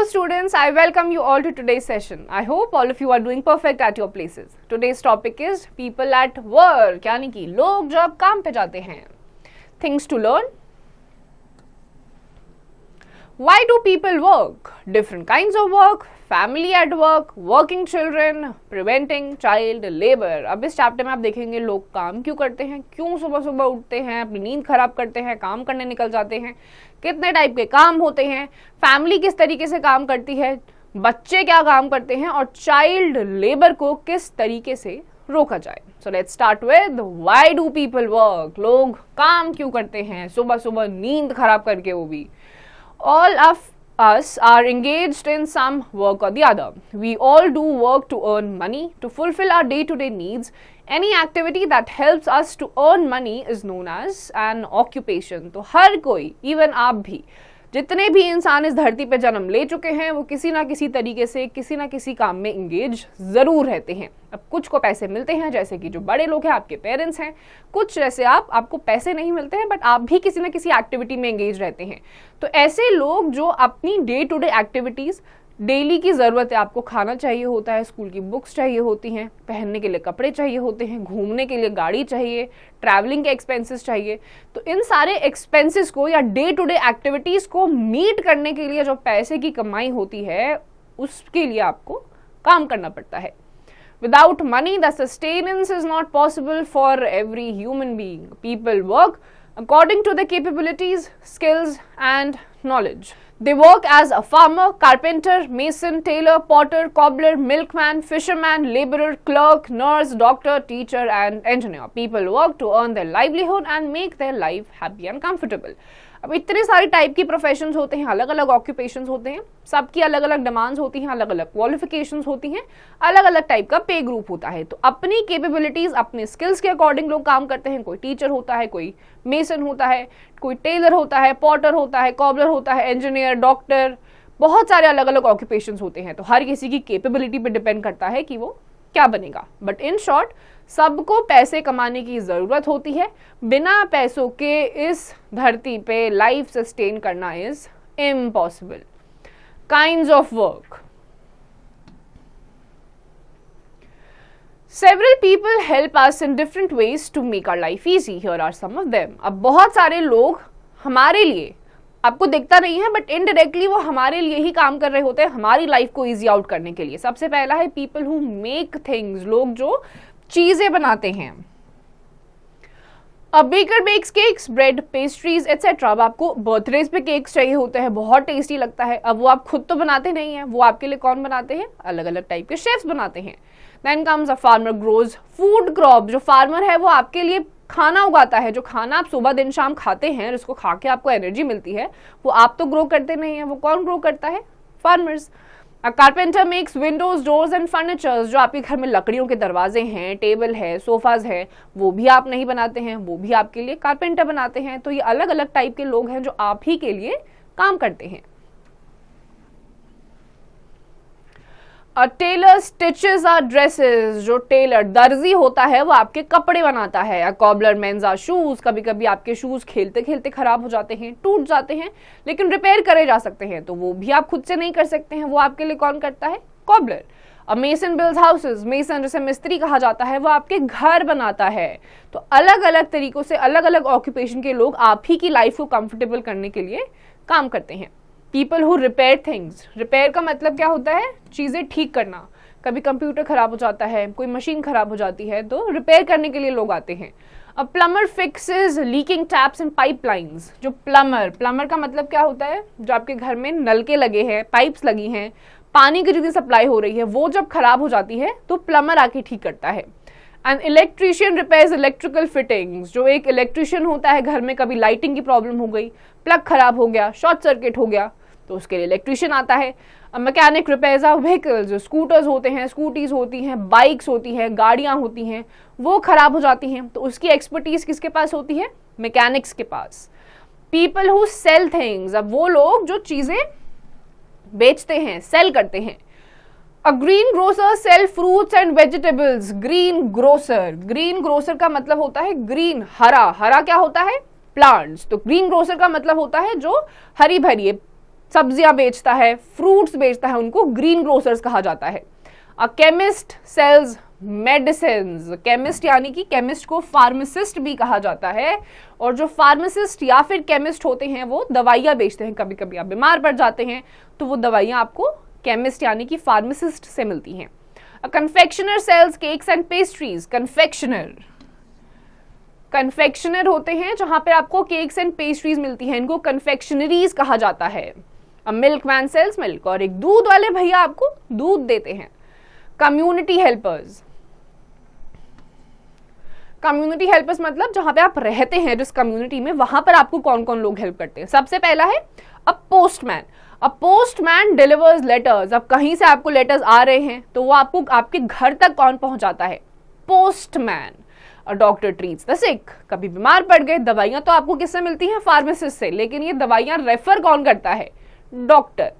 students, I welcome you all to today's session. I hope all of you are doing perfect at your places. Today's topic is people at work, यानी कि लोग जब काम पे जाते हैं. Things to learn. Why do people work? Different kinds of work, family at work, working children, preventing child labor. अब इस चैप्टर में आप देखेंगे लोग काम क्यों करते हैं, क्यों सुबह सुबह उठते हैं, अपनी नींद खराब करते हैं, काम करने निकल जाते हैं, कितने टाइप के काम होते हैं, फैमिली किस तरीके से काम करती है, बच्चे क्या काम करते हैं और चाइल्ड लेबर को किस तरीके से रोका जाए. So let's start with why do people work. लोग काम क्यों करते हैं सुबह सुबह नींद खराब करके, वो भी. All of us are engaged in some work or the other. We all do work to earn money, to fulfill our day-to-day needs. Any activity that helps us to earn money is known as an occupation. तो हर कोई, even आप भी, जितने भी इंसान इस धरती पे जन्म ले चुके हैं, वो किसी ना किसी तरीके से किसी ना किसी काम में इंगेज जरूर रहते हैं. अब कुछ को पैसे मिलते हैं, जैसे कि जो बड़े लोग हैं, आपके पेरेंट्स हैं. कुछ जैसे आपको पैसे नहीं मिलते हैं, बट आप भी किसी ना किसी एक्टिविटी में इंगेज रहते हैं. तो ऐसे लोग जो अपनी day to day activities, daily की ज़रूरत है, आपको खाना चाहिए होता है, स्कूल की बुक्स चाहिए होती हैं, पहनने के लिए कपड़े चाहिए होते हैं, घूमने के लिए गाड़ी चाहिए, ट्रैवलिंग के एक्सपेंसेस चाहिए. तो इन सारे एक्सपेंसेस को या डे टू डे एक्टिविटीज़ को मीट करने के लिए जो पैसे की कमाई होती है, उसके लिए आपको काम करना पड़ता है. Without money, the sustenance is not possible for every human being. People work according to their capabilities, skills and knowledge. They work as a farmer, carpenter, mason, tailor, potter, cobbler, milkman, fisherman, laborer, clerk, nurse, doctor, teacher and engineer. People work to earn their livelihood and make their life happy and comfortable. अब इतने सारे type की professions होते हैं, अलग अलग occupations होते हैं, सबकी अलग अलग डिमांड्स होती हैं, अलग अलग क्वालिफिकेशंस होती हैं, अलग अलग टाइप का पे ग्रुप होता है. तो अपनी कैपेबिलिटीज, अपने स्किल्स के अकॉर्डिंग लोग काम करते हैं. कोई टीचर होता है, कोई मेसन होता है, कोई टेलर होता है, पॉटर होता है, कॉबलर होता है, इंजीनियर, डॉक्टर, बहुत सारे अलग अलग ऑक्यूपेशंस होते हैं. तो हर किसी की कैपेबिलिटी पे डिपेंड करता है कि वो क्या बनेगा. बट इन शॉर्ट, सबको पैसे कमाने की जरूरत होती है. बिना पैसों के इस धरती पे लाइफ सस्टेन करना is impossible. Kinds of work. Several people help us in different ways to make our life easy. Here are some of them. अब बहुत सारे लोग हमारे लिए, आपको दिखता नहीं है बट इनडायरेक्टली वो हमारे लिए ही काम कर रहे होते हैं, हमारी लाइफ को इजी आउट करने के लिए. सबसे पहला है पीपल हु मेक थिंग्स. लोग जो चीजें बनाते हैं. अब baker bakes cakes, bread, pastries etcetera. अब आपको बर्थडेज पे केक्स चाहिए होते हैं, बहुत टेस्टी लगता है. अब वो आप खुद तो बनाते नहीं हैं, वो आपके लिए कौन बनाते हैं? अलग अलग टाइप के शेफ्स बनाते हैं. Then comes a farmer grows food crop. जो फार्मर है वो आपके लिए खाना उगाता है. जो खाना आप सुबह दिन शाम खाते हैं, जिसको खा के आपको एनर्जी मिलती है, वो आप तो ग्रो करते नहीं है, वो कौन ग्रो करता है? Farmers. A carpenter makes Windows, doors and furnitures. जो आपके घर में लकड़ियों के दरवाजे हैं, टेबल है, सोफाज है, वो भी आप नहीं बनाते हैं, वो भी आपके लिए कारपेंटर बनाते हैं. तो ये अलग अलग टाइप के लोग हैं जो आप ही के लिए काम करते हैं. A tailor stitches our dresses. जो टेलर, दर्जी होता है, वो आपके कपड़े बनाता है. A cobbler mends our shoes. कभी कभी आपके शूज खेलते खेलते खराब हो जाते हैं, टूट जाते हैं, लेकिन रिपेयर करे जा सकते हैं, तो वो भी आप खुद से नहीं कर सकते हैं, वो आपके लिए कौन करता है? Cobbler. A mason builds houses. Mason, जिसे मिस्त्री कहा जाता है, वो आपके घर बनाता है. तो अलग अलग तरीकों से अलग अलग ऑक्यूपेशन के लोग आप ही की लाइफ को कंफर्टेबल करने के लिए काम करते हैं. People who repair things. Repair का मतलब क्या होता है? चीज़ें ठीक करना. कभी कंप्यूटर खराब हो जाता है, कोई मशीन खराब हो जाती है, तो रिपेयर करने के लिए लोग आते हैं. अब plumber fixes leaking taps and pipelines. जो प्लम्बर का मतलब क्या होता है? जो आपके घर में नलके लगे हैं, पाइप्स लगी हैं, पानी की जितनी सप्लाई हो रही है, वो जब खराब हो जाती है तो प्लम्बर आके ठीक करता है. And electrician repairs electrical fittings. जो एक इलेक्ट्रीशियन होता है, घर में कभी लाइटिंग की प्रॉब्लम हो गई, प्लग खराब हो गया, शॉर्ट सर्किट हो गया, तो उसके लिए इलेक्ट्रीशियन आता है. Mechanic repairs our vehicles. जो स्कूटर्स होते हैं, स्कूटीज होती हैं, बाइक्स होती हैं, गाड़ियां होती हैं, वो खराब हो जाती हैं, तो उसकी एक्सपर्टीज किसके पास होती है? मैकेनिक्स के पास. People who sell things. अब वो लोग जो चीजें बेचते हैं, सेल करते हैं. A greengrocer sell fruits and vegetables. Greengrocer का मतलब होता है ग्रीन, हरा. हरा क्या होता है? प्लांट्स. तो ग्रीन ग्रोसर का मतलब होता है जो हरी भरी सब्जियां बेचता है, फ्रूट्स बेचता है, उनको ग्रीन ग्रोसर्स कहा जाता है। A chemist sells medicines, chemist यानी कि केमिस्ट को फार्मासिस्ट भी कहा जाता है, और जो फार्मासिस्ट या फिर केमिस्ट होते हैं वो दवाइयाँ बेचते हैं। कभी कभी आप बीमार पड़ जाते हैं तो वो दवाइयाँ आपको केमिस्ट यानी कि फार्मासिस्ट से मिलती हैं। A confectioner sells cakes and pastries, confectioner होते हैं जहां पे आपको केक्स एंड पेस्ट्रीज मिलती हैं, इनको कन्फेक्शनरीज कहा जाता है। अ मिल्कमैन सेल्स मिल्क, और एक दूध वाले भैया आपको दूध देते हैं। कम्युनिटी हेल्पर्स, कम्युनिटी हेल्पर्स मतलब जहां पे आप रहते हैं जिस कम्युनिटी में, वहां पर आपको कौन कौन लोग हेल्प करते हैं। सबसे पहला है अ पोस्टमैन। अ पोस्टमैन डिलीवर्स लेटर्स, अब कहीं से आपको लेटर्स आ रहे हैं तो वो आपको आपके घर तक कौन पहुंचाता है, postman. A doctor treats the sick, कभी बीमार पड़ गए, दवाइयां तो आपको किससे मिलती हैं, फार्मासिस्ट से, लेकिन ये दवाइयां रेफर कौन करता है, डॉक्टर।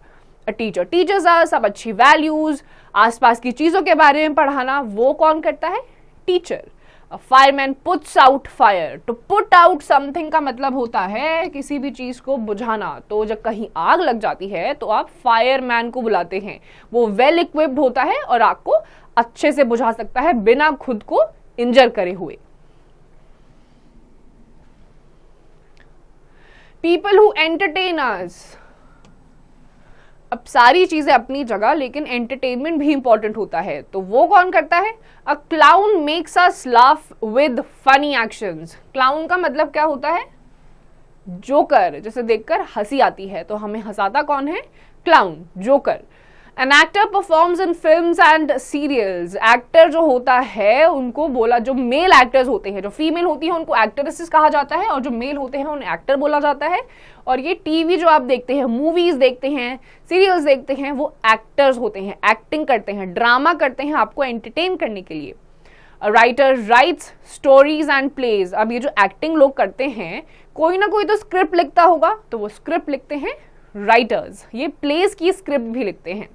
अ टीचर टीचर्स अस, अब अच्छी वैल्यूज, आसपास की चीजों के बारे में पढ़ाना, वो कौन करता है, teacher. A fireman puts out fire, to put out something का मतलब होता है किसी भी चीज को बुझाना। तो जब कहीं आग लग जाती है तो आप फायरमैन को बुलाते हैं, वो वेल इक्विप्ड होता है और आग को अच्छे से बुझा सकता है बिना खुद को इंजर करे हुए। पीपल हु एंटरटेन अस, अब सारी चीजें अपनी जगह, लेकिन एंटरटेनमेंट भी इंपॉर्टेंट होता है, तो वो कौन करता है, a clown makes us laugh with funny actions. Clown का मतलब क्या होता है, जोकर, जैसे देखकर हंसी आती है, तो हमें हंसाता कौन है, clown, joker. An actor performs in films and serials, actor जो होता है उनको बोला, जो मेल एक्टर्स होते हैं, जो फीमेल होती है उनको एक्ट्रेसेस कहा जाता है, और जो मेल होते हैं उन्हें एक्टर बोला जाता है। और ये टीवी जो आप देखते हैं, मूवीज देखते हैं, सीरियल्स देखते हैं, वो एक्टर्स होते हैं, एक्टिंग करते हैं, ड्रामा करते हैं आपको एंटरटेन करने के लिए। Writer writes stories and plays, अब ये जो एक्टिंग लोग करते हैं, कोई ना कोई तो स्क्रिप्ट लिखता होगा, तो वो स्क्रिप्ट लिखते हैं राइटर्स, ये प्लेज की स्क्रिप्ट भी लिखते हैं।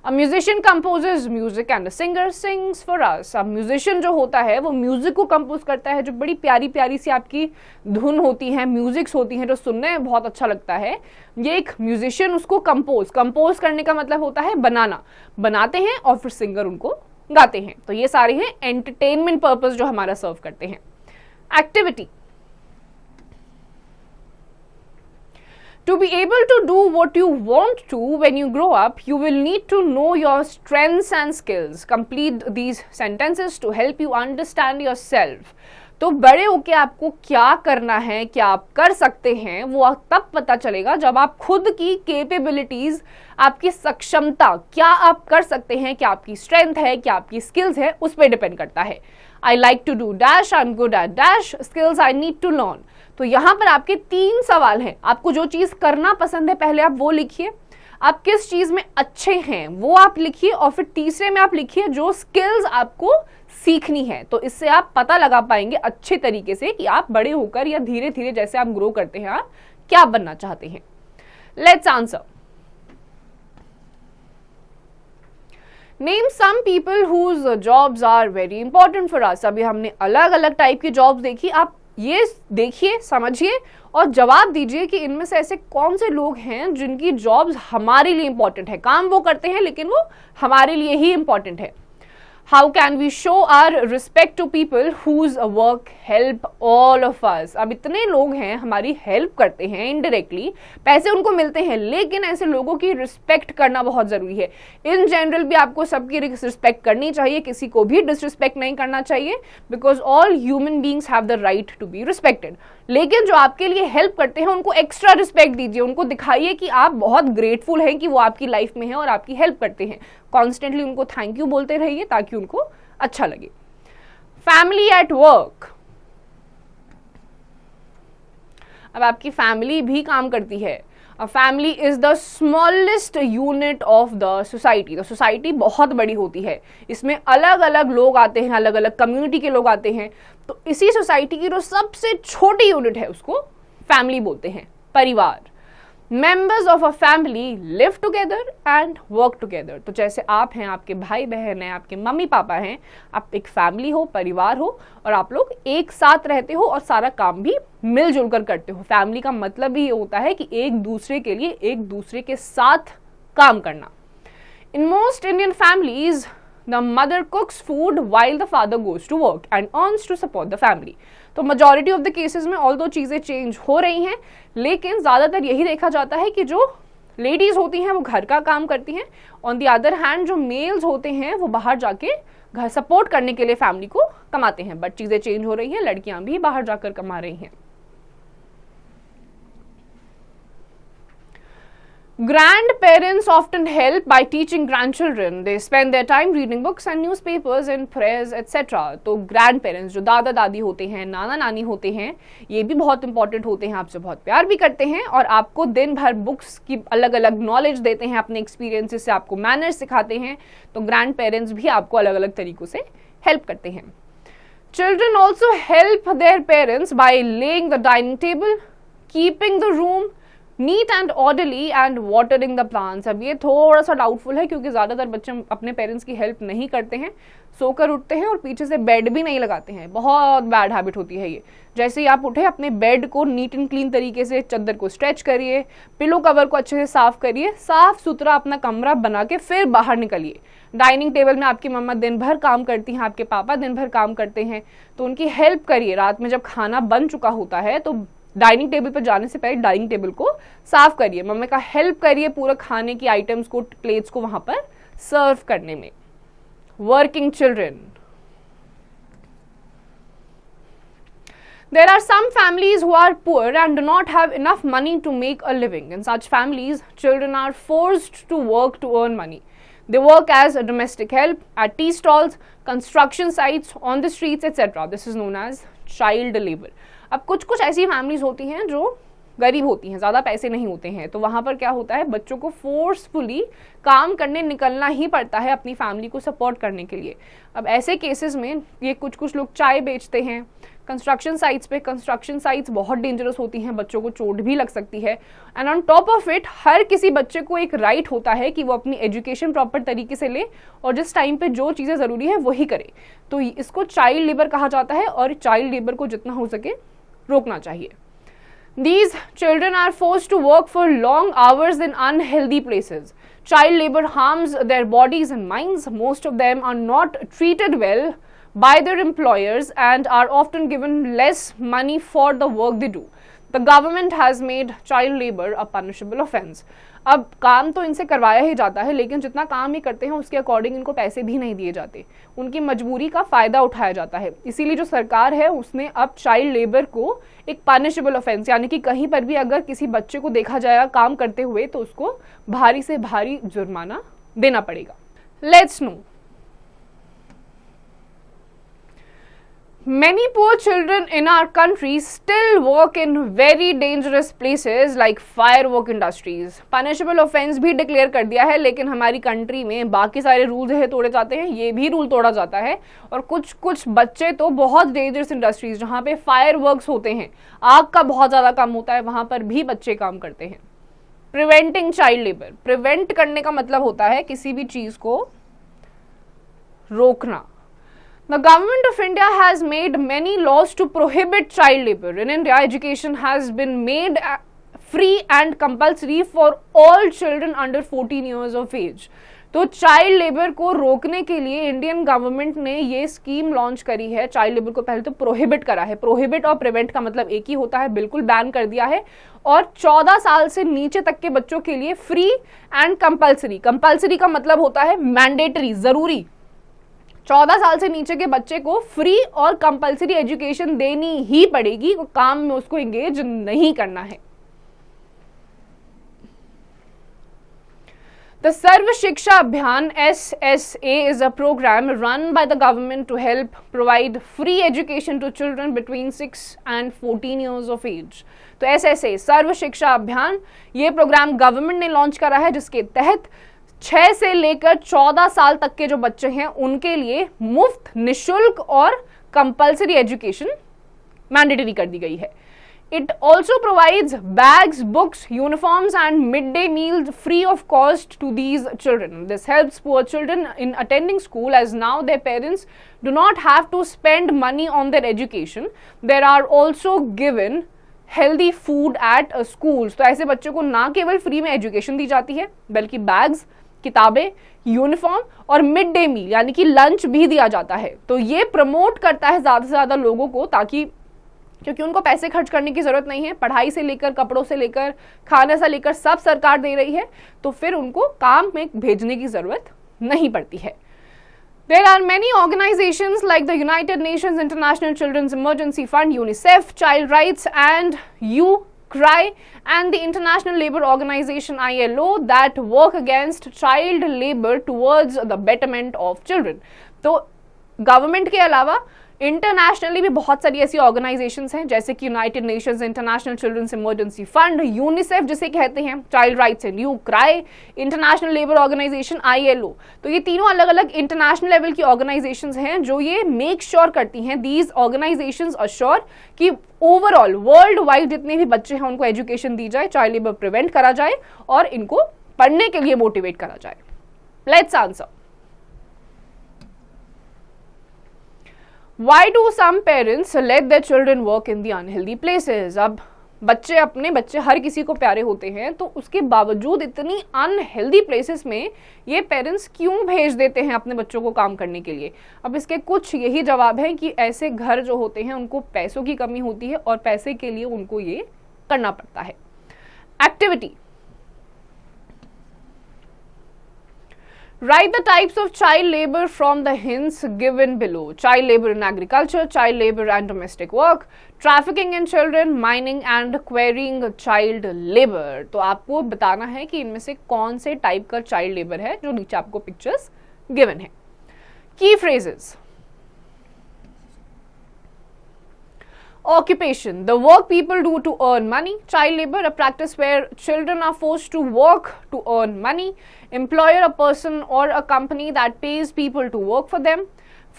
A musician composes music and a singer sings for us. अब म्यूजिशियन जो होता है वो म्यूजिक को कंपोज करता है, जो बड़ी प्यारी प्यारी सी आपकी धुन होती है, म्यूजिक्स होती हैं जो सुनने में बहुत अच्छा लगता है, ये एक म्यूजिशियन उसको कंपोज करने का मतलब होता है बनाना, बनाते हैं और फिर सिंगर उनको गाते हैं। तो ये सारे हैं एंटरटेनमेंट पर्पस जो हमारा सर्व करते हैं। Activity, to be able to do what you want to when you grow up, you will need to know your strengths and skills. Complete these sentences to help you understand yourself. तो बड़े होके आपको क्या करना है, क्या आप कर सकते हैं, वो तब पता चलेगा जब आप खुद की कैपेबिलिटीज, आपकी सक्षमता, क्या आप कर सकते हैं, क्या आपकी स्ट्रेंथ है, क्या आपकी स्किल्स है, उस पर डिपेंड करता है। I like to do dash, I'm good at dash, skills I need to learn. तो यहां पर आपके 3 सवाल हैं, आपको जो चीज करना पसंद है पहले आप वो लिखिए, आप किस चीज में अच्छे हैं वो आप लिखिए, और फिर तीसरे में आप लिखिए जो स्किल्स आपको सीखनी है। तो इससे आप पता लगा पाएंगे अच्छे तरीके से कि आप बड़े होकर या धीरे धीरे जैसे आप ग्रो करते हैं आप क्या बनना चाहते हैं। Let's answer. Name some people whose jobs are very important for us. अभी हमने अलग अलग टाइप की जॉब्स देखी, आप ये देखिए, समझिए और जवाब दीजिए कि इनमें से ऐसे कौन से लोग हैं जिनकी जॉब्स हमारे लिए इंपॉर्टेंट है, काम वो करते हैं लेकिन वो हमारे लिए ही इंपॉर्टेंट है। How can we show our respect to people whose work help all of us. अब इतने लोग हैं हमारी हेल्प करते हैं इनडायरेक्टली, पैसे उनको मिलते हैं, लेकिन ऐसे लोगों की रिस्पेक्ट करना बहुत जरूरी है। इन जनरल भी आपको सबकी रिस्पेक्ट करनी चाहिए, किसी को भी डिसरिस्पेक्ट नहीं करना चाहिए, because all human beings have the right to be respected. लेकिन जो आपके लिए हेल्प करते हैं उनको एक्स्ट्रा रिस्पेक्ट दीजिए, उनको दिखाइए कि आप बहुत ग्रेटफुल हैं कि वो आपकी लाइफ में हैं और आपकी हेल्प करते हैं। कॉन्स्टेंटली उनको थैंक यू बोलते रहिए ताकि उनको अच्छा लगे। फैमिली एट वर्क, अब आपकी फैमिली भी काम करती है। Family is the smallest unit of the society. तो सोसाइटी बहुत बड़ी होती है, इसमें अलग अलग लोग आते हैं, अलग अलग कम्युनिटी के लोग आते हैं, तो इसी सोसाइटी की जो सबसे छोटी यूनिट है उसको फैमिली बोलते हैं, परिवार। Members of a family live together and work together. तो जैसे आप हैं, आपके भाई बहन हैं, आपके मम्मी पापा हैं, आप एक फैमिली हो, परिवार हो, और आप लोग एक साथ रहते हो और सारा काम भी मिलजुल कर करते हो। फैमिली का मतलब ही होता है कि एक दूसरे के लिए, एक दूसरे के साथ काम करना। In most Indian families the mother cooks food while the father goes to work and earns to support the family. तो मेजॉरिटी ऑफ द केसेस में ऑल्दो चीजें चेंज हो रही हैं, लेकिन ज्यादातर यही देखा जाता है कि जो लेडीज होती हैं वो घर का काम करती हैं, ऑन द अदर हैंड जो मेल्स होते हैं वो बाहर जाके घर सपोर्ट करने के लिए फैमिली को कमाते हैं। बट चीजें चेंज हो रही हैं, लड़कियां भी बाहर जाकर कमा रही हैं। Grandparents often help by teaching grandchildren. They spend their time reading books and newspapers and prayers, etc. तो grandparents जो दादा दादी होते हैं, नाना नानी होते हैं, ये भी बहुत इंपॉर्टेंट होते हैं, आपसे बहुत प्यार भी करते हैं और आपको दिन भर बुक्स की अलग अलग नॉलेज देते हैं, अपने एक्सपीरियंसेस से आपको मैनर्स सिखाते हैं। तो ग्रैंड पेरेंट्स भी आपको अलग अलग तरीकों से हेल्प करते हैं। Children also help their parents by laying the dining table, keeping the room neat and orderly and watering the plants. अब ये थोड़ा सा डाउटफुल है क्योंकि ज्यादातर बच्चे अपने पेरेंट्स की हेल्प नहीं करते हैं, सोकर उठते हैं और पीछे से बेड भी नहीं लगाते हैं। बहुत बैड हैबिट होती है ये। जैसे ही आप उठे अपने बेड को नीट एंड क्लीन तरीके से, चादर को स्ट्रेच करिए, पिलो कवर को अच्छे से साफ करिए, साफ सुथरा अपना कमरा बना के फिर बाहर निकलिए। डाइनिंग टेबल में आपकी मम्मा दिन भर काम करती हैं, आपके पापा दिन भर काम करते हैं, तो उनकी हेल्प करिए। रात में जब खाना बन चुका होता है तो डाइनिंग टेबल पर जाने से पहले डाइनिंग टेबल को साफ करिए, मम्मी का हेल्प करिए पूरा खाने की आइटम्स को, प्लेट्स को वहां पर सर्व करने में। Working children, there are some families who are poor and do not have enough money to make a living. In such families, children are forced to work to earn money. They work as a domestic help at tea stalls, construction sites, on the streets, etc. This is known as child labor. अब कुछ कुछ ऐसी families होती हैं जो गरीब होती हैं, ज़्यादा पैसे नहीं होते हैं, तो वहाँ पर क्या होता है, बच्चों को फोर्सफुली काम करने निकलना ही पड़ता है अपनी फैमिली को सपोर्ट करने के लिए। अब ऐसे केसेस में ये कुछ लोग चाय बेचते हैं कंस्ट्रक्शन साइट्स पे। कंस्ट्रक्शन साइट्स बहुत डेंजरस होती हैं, बच्चों को चोट भी लग सकती है। And on top of it, हर किसी बच्चे को एक राइट होता है कि वो अपनी एजुकेशन प्रॉपर तरीके से ले और जिस टाइम पे जो चीज़ें ज़रूरी है वही करे। तो इसको चाइल्ड लेबर कहा जाता है और चाइल्ड लेबर को जितना हो सके रोकना चाहिए। These children are forced to work for long hours in unhealthy places. Child labor harms their bodies and minds. Most of them are not treated well by their employers and are often given less money for the work they do. The government has made child labor a punishable offense. अब काम तो इनसे करवाया ही जाता है, लेकिन जितना काम ये करते हैं उसके अकॉर्डिंग इनको पैसे भी नहीं दिए जाते, उनकी मजबूरी का फायदा उठाया जाता है। इसीलिए जो सरकार है उसने अब चाइल्ड लेबर को एक पनिशेबल ऑफेंस, यानी कि कहीं पर भी अगर किसी बच्चे को देखा जाएगा काम करते हुए तो उसको भारी से भारी जुर्माना देना पड़ेगा। Let's no, many poor children in our country still work in very dangerous places like firework industries. Punishable offense भी डिक्लेयर कर दिया है, लेकिन हमारी कंट्री में बाकी सारे रूल्स है तोड़े जाते हैं, ये भी रूल तोड़ा जाता है। और कुछ बच्चे तो बहुत डेंजरस इंडस्ट्रीज जहाँ पे फायरवर्क्स होते हैं, आग का बहुत ज़्यादा काम होता है, वहाँ पर भी बच्चे काम करते हैं। प्रिवेंटिंग चाइल्ड लेबर, प्रिवेंट करने का मतलब होता है किसी भी चीज़ को रोकना। The government of India has made many laws to prohibit child labor. In India, education has been made free and compulsory for all children under 14 years of age. तो चाइल्ड लेबर को रोकने के लिए इंडियन गवर्नमेंट ने ये scheme launch करी है। Child labour को पहले तो प्रोहिबिट करा है, प्रोहिबिट और प्रिवेंट का मतलब एक ही होता है, बिल्कुल बैन कर दिया है। और 14 साल से नीचे तक के बच्चों के लिए फ्री एंड कंपल्सरी, कंपल्सरी का मतलब होता है मैंडेटरी, जरूरी। 14 साल से नीचे के बच्चे को फ्री और कंपल्सरी एजुकेशन देनी ही पड़ेगी, काम में उसको एंगेज नहीं करना है। The Sarva Shiksha Abhiyan SSA is a program run by the government to help provide free education to children between 6 and 14 years of age. तो SSA सर्व शिक्षा अभियान ये प्रोग्राम गवर्नमेंट ने लॉन्च करा है, जिसके तहत 6 से लेकर 14 साल तक के जो बच्चे हैं उनके लिए मुफ्त, निशुल्क और कंपल्सरी एजुकेशन मैंडेटरी कर दी गई है। It also provides bags, books, uniforms and midday meals free of cost to these children. This helps poor children in attending school, as now their parents do not have to spend money on their education. There are also given healthy food at schools. तो ऐसे बच्चों को ना केवल free में education दी जाती है बल्कि बैग्स, किताबें, यूनिफॉर्म और मिड डे मील यानी कि लंच भी दिया जाता है। तो ये प्रमोट करता है ज़्यादा से ज़्यादा लोगों को, ताकि क्योंकि उनको पैसे खर्च करने की ज़रूरत नहीं है, पढ़ाई से लेकर कपड़ों से लेकर खाने से लेकर सब सरकार दे रही है, तो फिर उनको काम में भेजने की ज़रूरत नहीं पड़ती है। There are many organizations like the United Nations International Children's Emergency Fund, UNICEF, Child Rights and UCRY and the International Labour Organization ILO that work against child labor towards the betterment of children. तो government के अलावा internationally भी बहुत सारी ऐसी organisations हैं, जैसे कि united nations international children's emergency fund, UNICEF जिसे कहते हैं, चाइल्ड राइट्स एंड यूक्राई, इंटरनेशनल लेबर ऑर्गेनाइजेशन ILO। तो ये तीनों अलग अलग इंटरनेशनल लेवल की ऑर्गेनाइजेशंस हैं जो ये मेक श्योर करती हैं, दीज ऑर्गेनाइजेशंस अश्योर कि ओवरऑल वर्ल्ड वाइड जितने भी बच्चे हैं उनको एजुकेशन दी जाए, चाइल्ड लेबर प्रिवेंट करा जाए और इनको पढ़ने के लिए मोटिवेट करा जाए। Let's answer. Why do some parents let their children work in the unhealthy places? अब अपने बच्चे हर किसी को प्यारे होते हैं, तो उसके बावजूद इतनी अनहेल्दी प्लेसेस में ये पेरेंट्स क्यों भेज देते हैं अपने बच्चों को काम करने के लिए? अब इसके कुछ यही जवाब है कि ऐसे घर जो होते हैं उनको पैसों की कमी होती है और पैसे के लिए उनको ये करना पड़ता है। Activity. Write the types of child labor from the hints given below. Child labor in agriculture, child labor and domestic work, trafficking in children, mining and quarrying child labor. तो आपको बताना है कि इनमें से कौन से टाइप का चाइल्ड लेबर है जो नीचे आपको पिक्चर्स गिवन है। की phrases. Occupation, the work people do to earn money. Child labor, a practice where children are forced to work to earn money. Employer, a person or a company that pays people to work for them.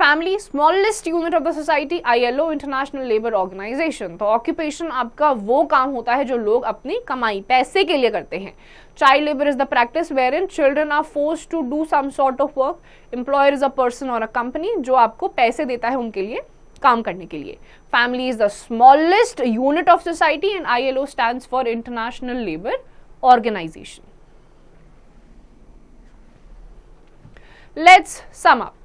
Family, smallest unit of the society. ILO, International Labour Organization. तो occupation आपका वो काम होता है जो लोग अपनी कमाई पैसे के लिए करते हैं। Child labor is the practice wherein children are forced to do some sort of work. Employer is a person or a company जो आपको पैसे देता है उनके लिए काम करने के लिए। Family is the smallest unit of society and ILO stands for international labour organisation. Let's sum up.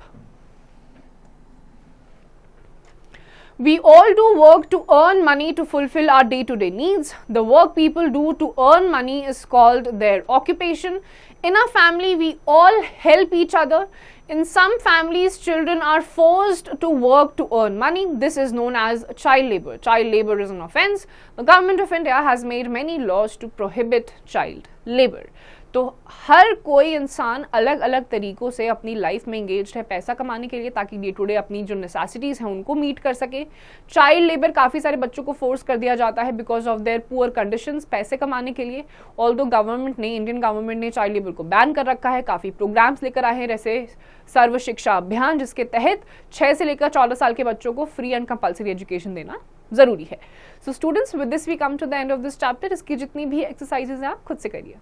We all do work to earn money to fulfill our day-to-day needs. The work people do to earn money is called their occupation. In a family, we all help each other. In some families, children are forced to work to earn money. This is known as child labor. Child labor is an offense. The government of India has made many laws to prohibit child labor. तो हर कोई इंसान अलग अलग तरीकों से अपनी life में engaged है पैसा कमाने के लिए, ताकि डे टू डे अपनी जो नेसेसिटीज़ हैं उनको मीट कर सके। चाइल्ड लेबर काफ़ी सारे बच्चों को फोर्स कर दिया जाता है because of their poor conditions पैसे कमाने के लिए। ऑल्दो गवर्नमेंट ने, इंडियन गवर्नमेंट ने चाइल्ड लेबर को बैन कर रखा है, काफ़ी प्रोग्राम्स लेकर आए हैं, जैसे सर्व शिक्षा अभियान, जिसके तहत 6 से लेकर 14 साल के बच्चों को फ्री एंड कंपल्सरी एजुकेशन देना जरूरी है। So students, with this we come to the end of this chapter. इसकी जितनी भी एक्सरसाइजेज हैं आप खुद से करिए।